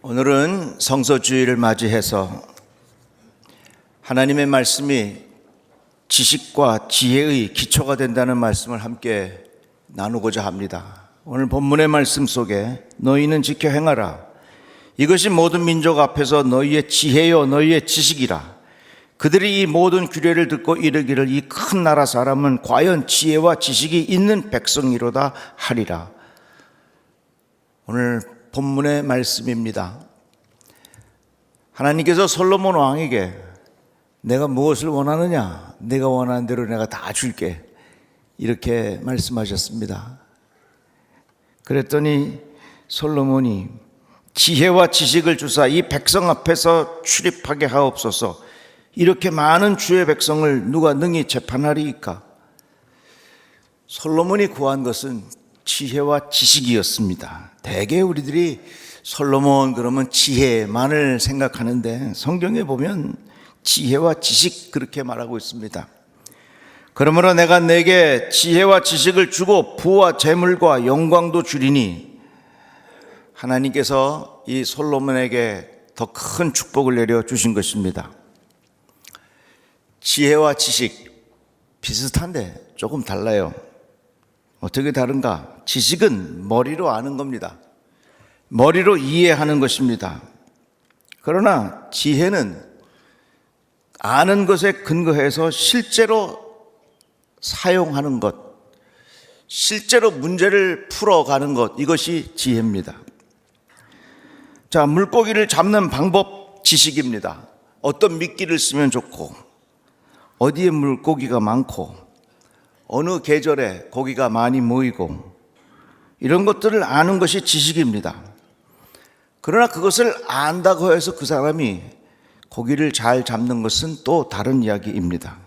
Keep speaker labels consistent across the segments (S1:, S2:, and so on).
S1: 오늘은 성서주의를 맞이해서 하나님의 말씀이 지식과 지혜의 기초가 된다는 말씀을 함께 나누고자 합니다. 오늘 본문의 말씀 속에 너희는 지켜 행하라. 이것이 모든 민족 앞에서 너희의 지혜요 너희의 지식이라. 그들이 이 모든 규례를 듣고 이르기를 이 큰 나라 사람은 과연 지혜와 지식이 있는 백성이로다 하리라. 오늘 본문의 말씀입니다. 하나님께서 솔로몬 왕에게 내가 무엇을 원하느냐? 내가 원하는 대로 내가 다 줄게. 이렇게 말씀하셨습니다. 그랬더니 솔로몬이 지혜와 지식을 주사 이 백성 앞에서 출입하게 하옵소서. 이렇게 많은 주의 백성을 누가 능히 재판하리이까? 솔로몬이 구한 것은 지혜와 지식이었습니다. 대개 우리들이 솔로몬 그러면 지혜만을 생각하는데 성경에 보면 지혜와 지식 그렇게 말하고 있습니다. 그러므로 내가 내게 지혜와 지식을 주고 부와 재물과 영광도 주리니, 하나님께서 이 솔로몬에게 더 큰 축복을 내려 주신 것입니다. 지혜와 지식 비슷한데 조금 달라요. 어떻게 다른가? 지식은 머리로 아는 겁니다. 머리로 이해하는 것입니다. 그러나 지혜는 아는 것에 근거해서 실제로 사용하는 것, 실제로 문제를 풀어가는 것, 이것이 지혜입니다. 자, 물고기를 잡는 방법 지식입니다. 어떤 미끼를 쓰면 좋고, 어디에 물고기가 많고, 어느 계절에 고기가 많이 모이고, 이런 것들을 아는 것이 지식입니다. 그러나 그것을 안다고 해서 그 사람이 고기를 잘 잡는 것은 또 다른 이야기입니다.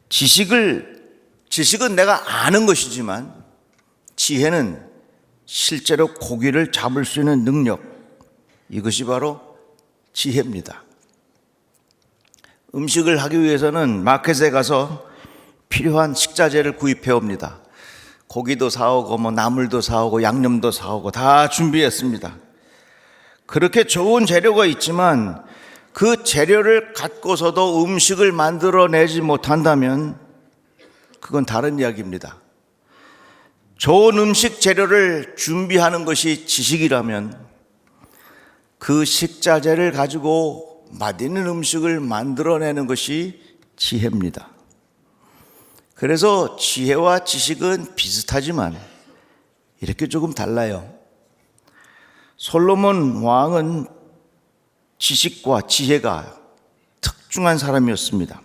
S1: 지식은 내가 아는 것이지만 지혜는 실제로 고기를 잡을 수 있는 능력, 이것이 바로 지혜입니다. 음식을 하기 위해서는 마켓에 가서 필요한 식자재를 구입해 옵니다. 고기도 사오고 나물도 사오고 양념도 사오고 다 준비했습니다. 그렇게 좋은 재료가 있지만 그 재료를 갖고서도 음식을 만들어내지 못한다면 그건 다른 이야기입니다. 좋은 음식 재료를 준비하는 것이 지식이라면 그 식자재를 가지고 맛있는 음식을 만들어내는 것이 지혜입니다. 그래서 지혜와 지식은 비슷하지만 이렇게 조금 달라요. 솔로몬 왕은 지식과 지혜가 특중한 사람이었습니다.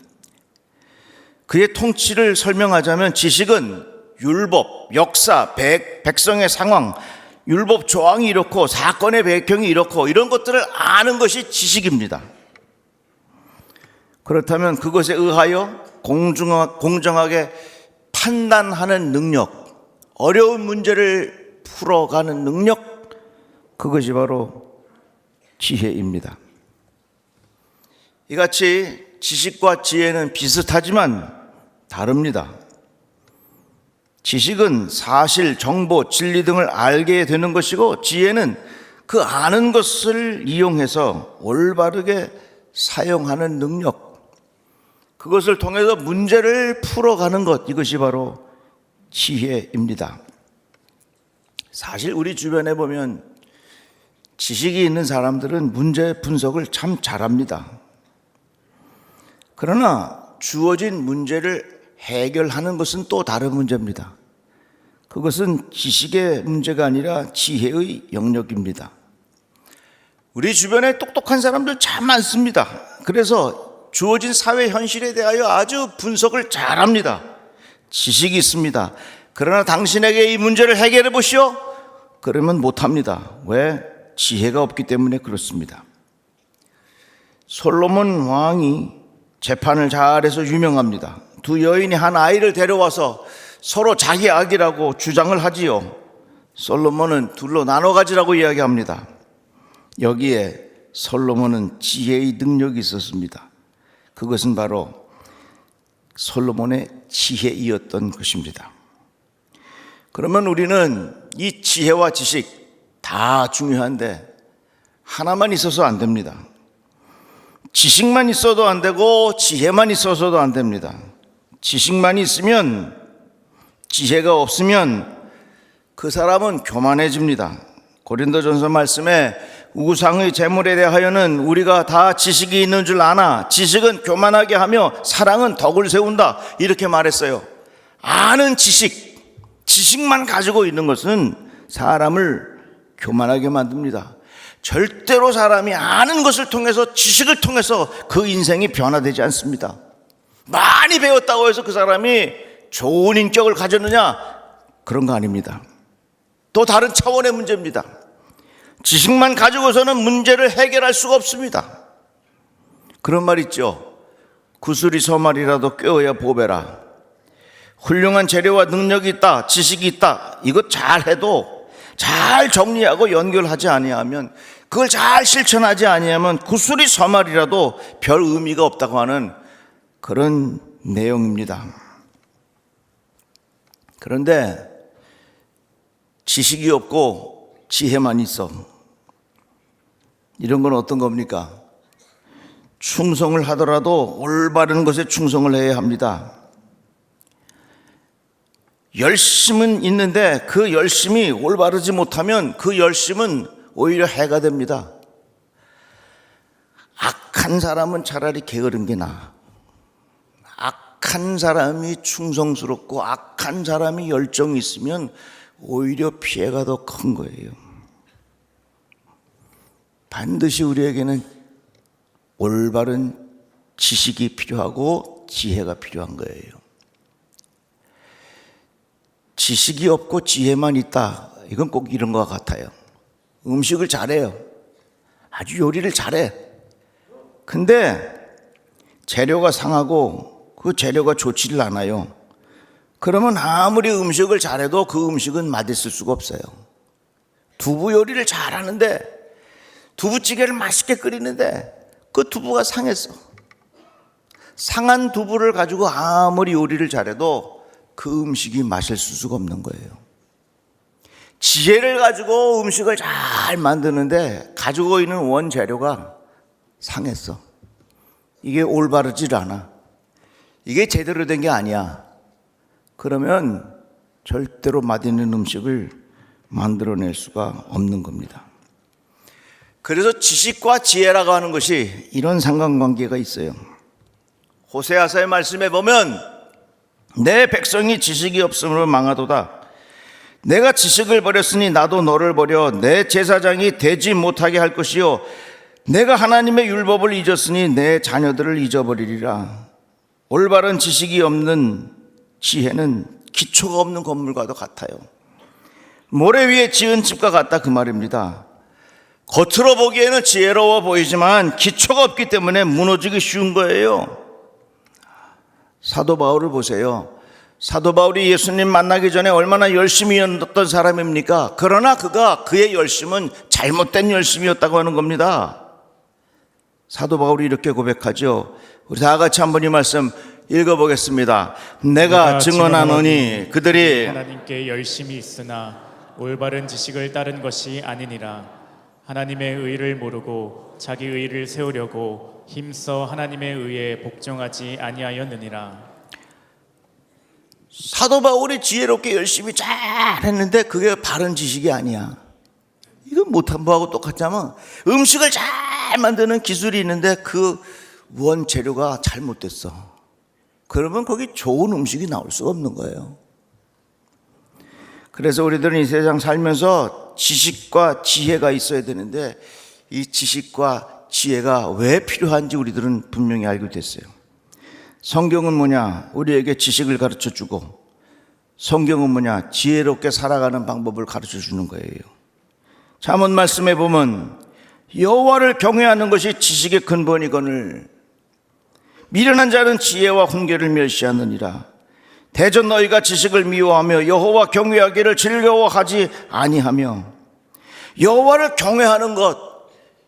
S1: 그의 통치를 설명하자면 지식은 율법, 역사, 백성의 상황, 율법 조항이 이렇고 사건의 배경이 이렇고 이런 것들을 아는 것이 지식입니다. 그렇다면 그것에 의하여 공정하게 판단하는 능력, 어려운 문제를 풀어가는 능력, 그것이 바로 지혜입니다. 이같이 지식과 지혜는 비슷하지만 다릅니다. 지식은 사실, 정보, 진리 등을 알게 되는 것이고 지혜는 그 아는 것을 이용해서 올바르게 사용하는 능력, 그것을 통해서 문제를 풀어가는 것, 이것이 바로 지혜입니다. 사실 우리 주변에 보면 지식이 있는 사람들은 문제 분석을 참 잘합니다. 그러나 주어진 문제를 해결하는 것은 또 다른 문제입니다. 그것은 지식의 문제가 아니라 지혜의 영역입니다. 우리 주변에 똑똑한 사람들 참 많습니다. 그래서 주어진 사회 현실에 대하여 아주 분석을 잘합니다. 지식이 있습니다. 그러나 당신에게 이 문제를 해결해 보시오? 그러면 못합니다. 왜? 지혜가 없기 때문에 그렇습니다. 솔로몬 왕이 재판을 잘해서 유명합니다. 두 여인이 한 아이를 데려와서 서로 자기 아기라고 주장을 하지요. 솔로몬은 둘로 나눠 가지라고 이야기합니다. 여기에 솔로몬은 지혜의 능력이 있었습니다. 그것은 바로 솔로몬의 지혜이었던 것입니다. 그러면 우리는 이 지혜와 지식 다 중요한데 하나만 있어서 안 됩니다. 지식만 있어도 안 되고 지혜만 있어서도 안 됩니다. 지식만 있으면, 지혜가 없으면 그 사람은 교만해집니다. 고린도전서 말씀에 우상의 제물에 대하여는 우리가 다 지식이 있는 줄 아나 지식은 교만하게 하며 사랑은 덕을 세운다, 이렇게 말했어요. 아는 지식만 가지고 있는 것은 사람을 교만하게 만듭니다. 절대로 사람이 아는 것을 통해서, 지식을 통해서 그 인생이 변화되지 않습니다. 많이 배웠다고 해서 그 사람이 좋은 인격을 가졌느냐? 그런 거 아닙니다. 또 다른 차원의 문제입니다. 지식만 가지고서는 문제를 해결할 수가 없습니다. 그런 말 있죠. 구슬이 서말이라도 꿰어야 보배라. 훌륭한 재료와 능력이 있다, 지식이 있다, 이것 잘해도 잘 정리하고 연결하지 아니하면, 그걸 잘 실천하지 아니하면 구슬이 서말이라도 별 의미가 없다고 하는 그런 내용입니다. 그런데 지식이 없고 지혜만 있어, 이런 건 어떤 겁니까? 충성을 하더라도 올바른 것에 충성을 해야 합니다. 열심은 있는데 그 열심이 올바르지 못하면 그 열심은 오히려 해가 됩니다. 악한 사람은 차라리 게으른 게 나아. 악한 사람이 충성스럽고 악한 사람이 열정이 있으면 오히려 피해가 더 큰 거예요. 반드시 우리에게는 올바른 지식이 필요하고 지혜가 필요한 거예요. 지식이 없고 지혜만 있다, 이건 꼭 이런 것 같아요. 음식을 잘해요. 아주 요리를 잘해. 근데 재료가 상하고 그 재료가 좋지를 않아요. 그러면 아무리 음식을 잘해도 그 음식은 맛있을 수가 없어요. 두부 요리를 잘하는데, 두부찌개를 맛있게 끓이는데 그 두부가 상했어. 상한 두부를 가지고 아무리 요리를 잘해도 그 음식이 맛있을 수가 없는 거예요. 지혜를 가지고 음식을 잘 만드는데 가지고 있는 원재료가 상했어. 이게 올바르질 않아. 이게 제대로 된 게 아니야. 그러면 절대로 맛있는 음식을 만들어낼 수가 없는 겁니다. 그래서 지식과 지혜라고 하는 것이 이런 상관관계가 있어요. 호세아서의 말씀에 보면 내 백성이 지식이 없으므로 망하도다. 내가 지식을 버렸으니 나도 너를 버려 내 제사장이 되지 못하게 할 것이요 내가 하나님의 율법을 잊었으니 내 자녀들을 잊어버리리라. 올바른 지식이 없는 지혜는 기초가 없는 건물과도 같아요. 모래 위에 지은 집과 같다, 그 말입니다. 겉으로 보기에는 지혜로워 보이지만 기초가 없기 때문에 무너지기 쉬운 거예요. 사도 바울을 보세요. 사도 바울이 예수님 만나기 전에 얼마나 열심이었던 사람입니까? 그러나 그의 열심은 잘못된 열심이었다고 하는 겁니다. 사도 바울이 이렇게 고백하죠. 우리 다 같이 한번 이 말씀 읽어보겠습니다. 내가 증언하노니 그들이
S2: 하나님께 열심히 있으나 올바른 지식을 따른 것이 아니니라. 하나님의 의를 모르고 자기 의를 세우려고 힘써 하나님의 의에 복종하지 아니하였느니라.
S1: 사도 바울이 지혜롭게 열심히 잘 했는데 그게 바른 지식이 아니야. 이건 못한 거하고 똑같자면 음식을 잘 만드는 기술이 있는데 그 원재료가 잘못됐어. 그러면 거기 좋은 음식이 나올 수가 없는 거예요. 그래서 우리들은 이 세상 살면서 지식과 지혜가 있어야 되는데 이 지식과 지혜가 왜 필요한지 우리들은 분명히 알게 됐어요. 성경은 뭐냐? 우리에게 지식을 가르쳐 주고, 성경은 뭐냐? 지혜롭게 살아가는 방법을 가르쳐 주는 거예요. 잠언 말씀에 보면 여호와를 경외하는 것이 지식의 근본이거늘 미련한 자는 지혜와 훈계를 멸시하느니라. 대전 너희가 지식을 미워하며 여호와 경외하기를 즐거워하지 아니하며. 여호와를 경외하는 것,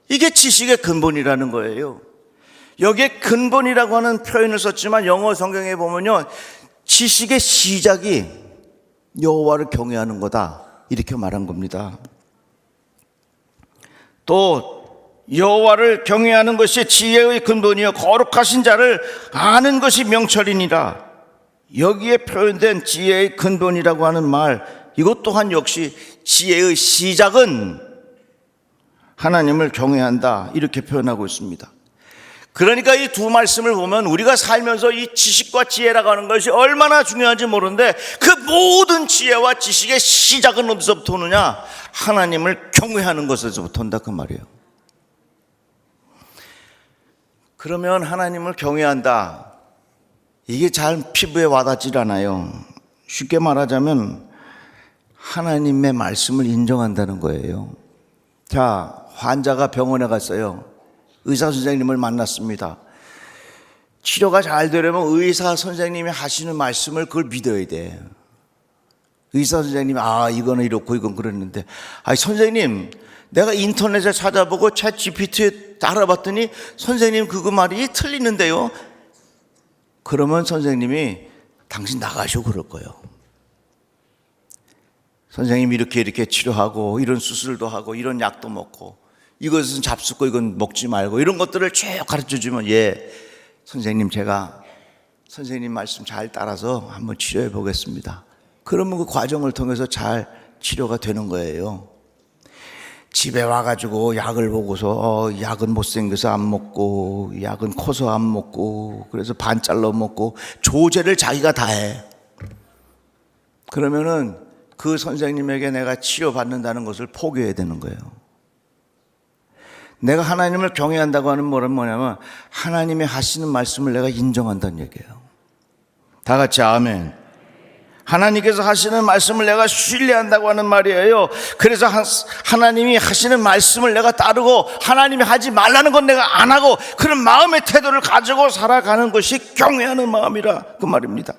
S1: 이게 지식의 근본이라는 거예요. 여기에 근본이라고 하는 표현을 썼지만 영어 성경에 보면요, 지식의 시작이 여호와를 경외하는 거다, 이렇게 말한 겁니다. 또 여호와를 경외하는 것이 지혜의 근본이요 거룩하신 자를 아는 것이 명철이니라. 여기에 표현된 지혜의 근본이라고 하는 말, 이것 또한 역시 지혜의 시작은 하나님을 경외한다, 이렇게 표현하고 있습니다. 그러니까 이 두 말씀을 보면 우리가 살면서 이 지식과 지혜라고 하는 것이 얼마나 중요한지 모르는데, 그 모든 지혜와 지식의 시작은 어디서부터 오느냐? 하나님을 경외하는 것에서부터 온다, 그 말이에요. 그러면 하나님을 경외한다, 이게 잘 피부에 와닿질 않아요. 쉽게 말하자면 하나님의 말씀을 인정한다는 거예요. 자, 환자가 병원에 갔어요. 의사 선생님을 만났습니다. 치료가 잘 되려면 의사 선생님이 하시는 말씀을 그걸 믿어야 돼. 의사 선생님이 이거는 이렇고 이건 그랬는데, 선생님, 내가 인터넷에 찾아보고 챗 GPT에 알아봤더니 선생님 그거 말이 틀리는데요. 그러면 선생님이 당신 나가시오 그럴 거예요. 선생님이 이렇게 치료하고 이런 수술도 하고 이런 약도 먹고 이것은 잡숫고 이건 먹지 말고 이런 것들을 쭉 가르쳐주면, 선생님 제가 선생님 말씀 잘 따라서 한번 치료해 보겠습니다. 그러면 그 과정을 통해서 잘 치료가 되는 거예요. 집에 와가지고 약을 보고서 약은 못생겨서 안 먹고, 약은 커서 안 먹고, 그래서 반 잘라 먹고, 조제를 자기가 다 해. 그러면은 그 선생님에게 내가 치료받는다는 것을 포기해야 되는 거예요. 내가 하나님을 경외한다고 하는 말은 뭐냐면 하나님의 하시는 말씀을 내가 인정한다는 얘기예요. 다 같이 아멘. 하나님께서 하시는 말씀을 내가 신뢰한다고 하는 말이에요. 그래서 하나님이 하시는 말씀을 내가 따르고 하나님이 하지 말라는 건 내가 안 하고, 그런 마음의 태도를 가지고 살아가는 것이 경외하는 마음이라, 그 말입니다.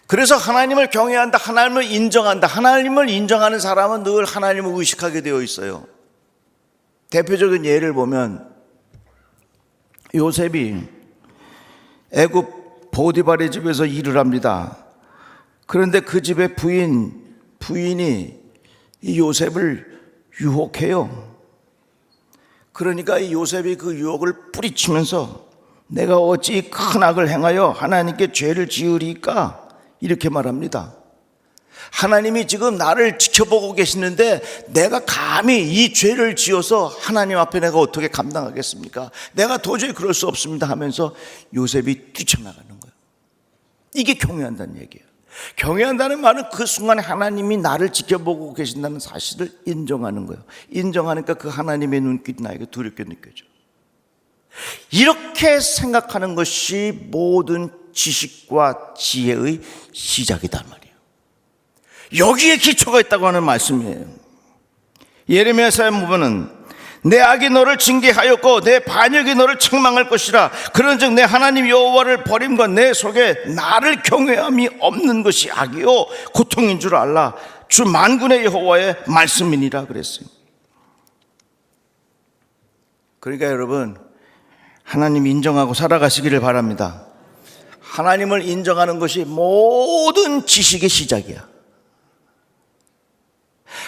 S1: 그래서 하나님을 경외한다, 하나님을 인정한다. 하나님을 인정하는 사람은 늘 하나님을 의식하게 되어 있어요. 대표적인 예를 보면 요셉이 애굽 보디발의 집에서 일을 합니다. 그런데 그 집의 부인이 이 요셉을 유혹해요. 그러니까 이 요셉이 그 유혹을 뿌리치면서 내가 어찌 큰 악을 행하여 하나님께 죄를 지으리까, 이렇게 말합니다. 하나님이 지금 나를 지켜보고 계시는데 내가 감히 이 죄를 지어서 하나님 앞에 내가 어떻게 감당하겠습니까? 내가 도저히 그럴 수 없습니다 하면서 요셉이 뛰쳐나가는 거예요. 이게 경외한다는 얘기예요. 경외한다는 말은 그 순간에 하나님이 나를 지켜보고 계신다는 사실을 인정하는 거예요. 인정하니까 그 하나님의 눈길이 나에게 두렵게 느껴져. 이렇게 생각하는 것이 모든 지식과 지혜의 시작이단 말이에요. 여기에 기초가 있다고 하는 말씀이에요. 예레미야서에 보면은 내 악이 너를 징계하였고 내 반역이 너를 책망할 것이라. 그런즉 내 하나님 여호와를 버림과 내 속에 나를 경외함이 없는 것이 악이요 고통인 줄 알라. 주 만군의 여호와의 말씀이니라 그랬어요. 그러니까 여러분, 하나님 인정하고 살아가시기를 바랍니다. 하나님을 인정하는 것이 모든 지식의 시작이야.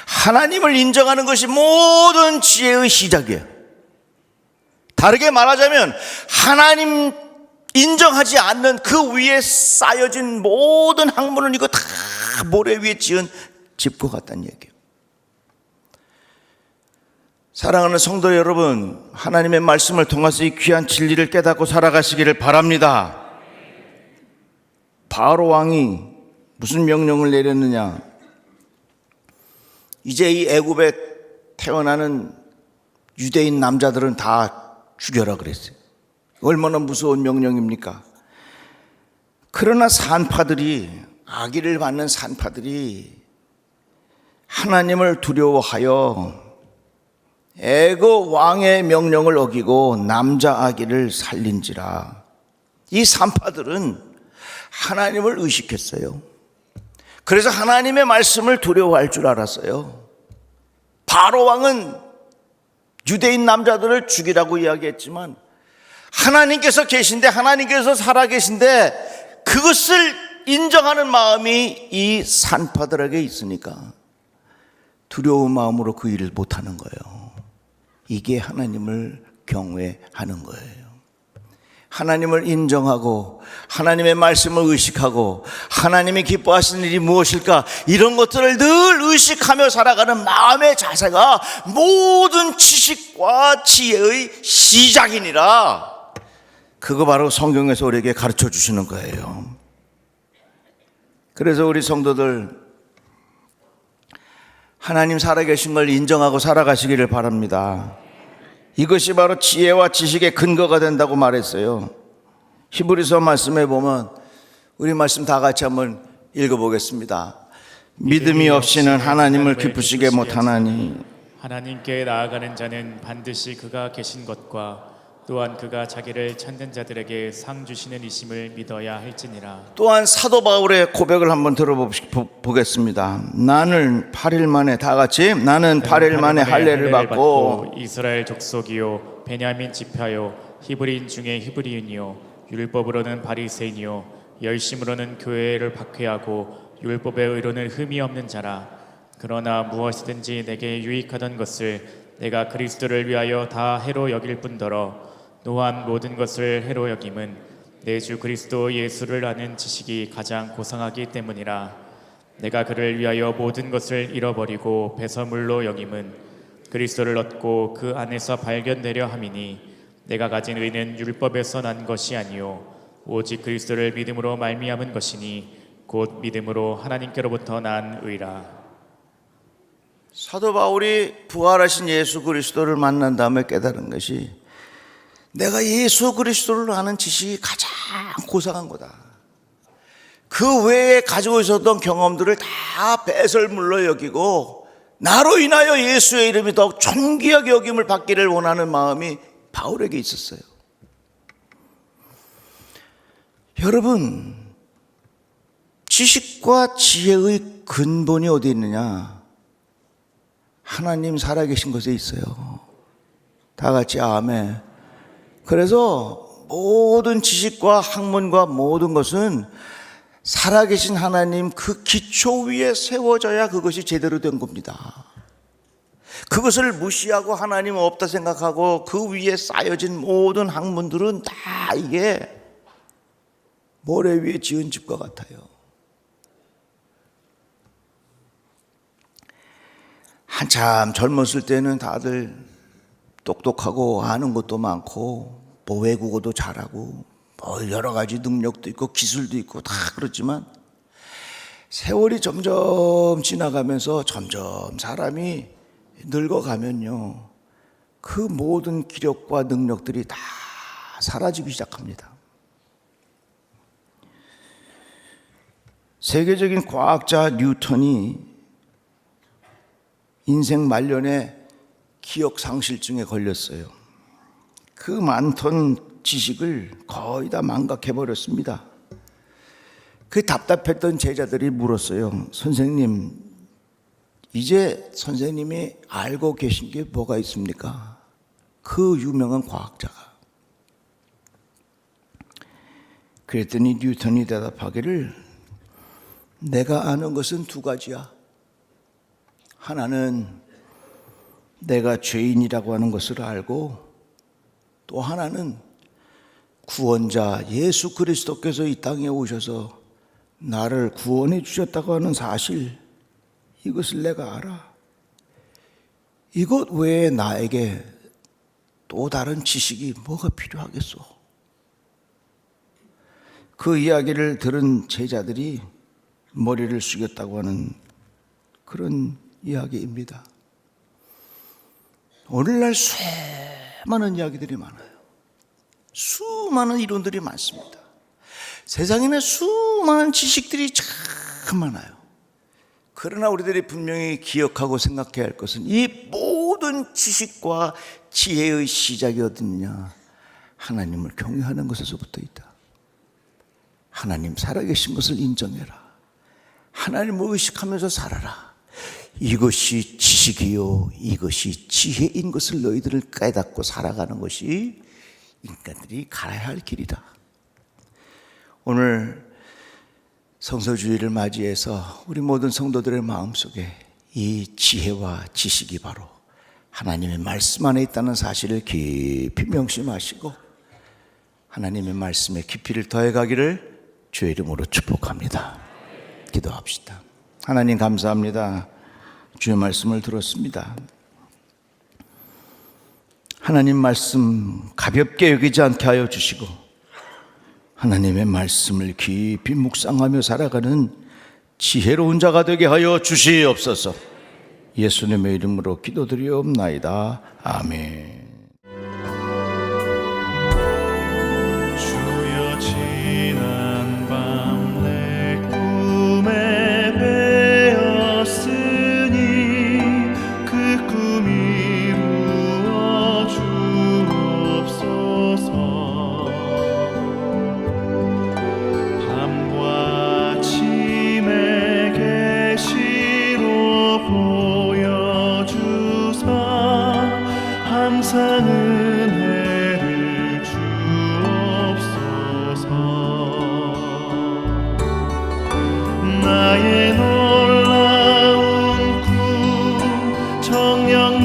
S1: 하나님을 인정하는 것이 모든 지혜의 시작이에요. 다르게 말하자면 하나님 인정하지 않는 그 위에 쌓여진 모든 학문은 이거 다 모래 위에 지은 집과 같다는 얘기예요. 사랑하는 성도 여러분, 하나님의 말씀을 통해서 이 귀한 진리를 깨닫고 살아가시기를 바랍니다. 바로 왕이 무슨 명령을 내렸느냐? 이제 이 애굽에 태어나는 유대인 남자들은 다 죽여라 그랬어요. 얼마나 무서운 명령입니까? 그러나 산파들이, 아기를 받는 산파들이 하나님을 두려워하여 애굽 왕의 명령을 어기고 남자 아기를 살린지라. 이 산파들은 하나님을 의식했어요. 그래서 하나님의 말씀을 두려워할 줄 알았어요. 바로 왕은 유대인 남자들을 죽이라고 이야기했지만 하나님께서 계신데, 하나님께서 살아계신데 그것을 인정하는 마음이 이 산파들에게 있으니까 두려운 마음으로 그 일을 못하는 거예요. 이게 하나님을 경외하는 거예요. 하나님을 인정하고 하나님의 말씀을 의식하고 하나님이 기뻐하시는 일이 무엇일까, 이런 것들을 늘 의식하며 살아가는 마음의 자세가 모든 지식과 지혜의 시작이니라. 그거 바로 성경에서 우리에게 가르쳐 주시는 거예요. 그래서 우리 성도들, 하나님 살아계신 걸 인정하고 살아가시기를 바랍니다. 이것이 바로 지혜와 지식의 근거가 된다고 말했어요. 히브리서 말씀에 보면, 우리 말씀 다 같이 한번 읽어보겠습니다. 믿음이 없이는 하나님을 기쁘시게 못하나니
S2: 하나님께 나아가는 자는 반드시 그가 계신 것과 또한 그가 자기를 찾는 자들에게 상 주시는 이심을 믿어야 할지니라.
S1: 또한 사도 바울의 고백을 한번 들어보겠습니다. 나는 8일 만에, 다 같이, 나는 8일 만에 할례를 받고
S2: 이스라엘 족속이요 베냐민 지파요 히브리인 중에 히브리인이요 율법으로는 바리새인이요 열심으로는 교회를 박해하고 율법의 의로는 흠이 없는 자라. 그러나 무엇이든지 내게 유익하던 것을 내가 그리스도를 위하여 다 해로 여길 뿐더러 또한 모든 것을 해로 여김은 내 주 그리스도 예수를 아는 지식이 가장 고상하기 때문이라. 내가 그를 위하여 모든 것을 잃어버리고 배설물로 여김은 그리스도를 얻고 그 안에서 발견되려 함이니 내가 가진 의는 율법에서 난 것이 아니요 오직 그리스도를 믿음으로 말미암은 것이니 곧 믿음으로 하나님께로부터 난 의라.
S1: 사도 바울이 부활하신 예수 그리스도를 만난 다음에 깨달은 것이, 내가 예수 그리스도를 아는 지식이 가장 고상한 거다. 그 외에 가지고 있었던 경험들을 다 배설물로 여기고 나로 인하여 예수의 이름이 더욱 존귀하게 여김을 받기를 원하는 마음이 바울에게 있었어요. 여러분, 지식과 지혜의 근본이 어디 있느냐? 하나님 살아계신 곳에 있어요. 다 같이 아멘. 그래서 모든 지식과 학문과 모든 것은 살아계신 하나님 그 기초 위에 세워져야 그것이 제대로 된 겁니다. 그것을 무시하고 하나님 없다 생각하고 그 위에 쌓여진 모든 학문들은 다 이게 모래 위에 지은 집과 같아요. 한참 젊었을 때는 다들 똑똑하고 아는 것도 많고 뭐 외국어도 잘하고 뭐 여러 가지 능력도 있고 기술도 있고 다 그렇지만, 세월이 점점 지나가면서 점점 사람이 늙어가면요, 그 모든 기력과 능력들이 다 사라지기 시작합니다. 세계적인 과학자 뉴턴이 인생 말년에 기억 상실증에 걸렸어요. 그 많던 지식을 거의 다 망각해버렸습니다. 그 답답했던 제자들이 물었어요. 선생님, 이제 선생님이 알고 계신 게 뭐가 있습니까? 그 유명한 과학자가. 그랬더니 뉴턴이 대답하기를, 내가 아는 것은 두 가지야. 하나는 내가 죄인이라고 하는 것을 알고, 또 하나는 구원자 예수 그리스도께서 이 땅에 오셔서 나를 구원해 주셨다고 하는 사실, 이것을 내가 알아. 이것 외에 나에게 또 다른 지식이 뭐가 필요하겠소? 그 이야기를 들은 제자들이 머리를 숙였다고 하는 그런 이야기입니다. 오늘날 수많은 이야기들이 많아요. 수많은 이론들이 많습니다. 세상에는 수많은 지식들이 참 많아요. 그러나 우리들이 분명히 기억하고 생각해야 할 것은, 이 모든 지식과 지혜의 시작이 어디 있느냐? 하나님을 경외하는 것에서부터 있다. 하나님 살아계신 것을 인정해라. 하나님을 의식하면서 살아라. 이것이 지식이요, 이것이 지혜인 것을 너희들을 깨닫고 살아가는 것이 인간들이 가야 할 길이다. 오늘 성서주의를 맞이해서 우리 모든 성도들의 마음속에 이 지혜와 지식이 바로 하나님의 말씀 안에 있다는 사실을 깊이 명심하시고 하나님의 말씀에 깊이를 더해가기를 주의 이름으로 축복합니다. 기도합시다. 하나님 감사합니다. 주의 말씀을 들었습니다. 하나님 말씀 가볍게 여기지 않게 하여 주시고 하나님의 말씀을 깊이 묵상하며 살아가는 지혜로운 자가 되게 하여 주시옵소서. 예수님의 이름으로 기도드리옵나이다. 아멘.
S3: 주여 지난 밤 내 꿈에 배었으니 그 꿈 이루어 주옵소서. 밤과 아침에 계시로 보여주사 항상 은혜를 주옵소서. 나의 놀라운 꿈 정녕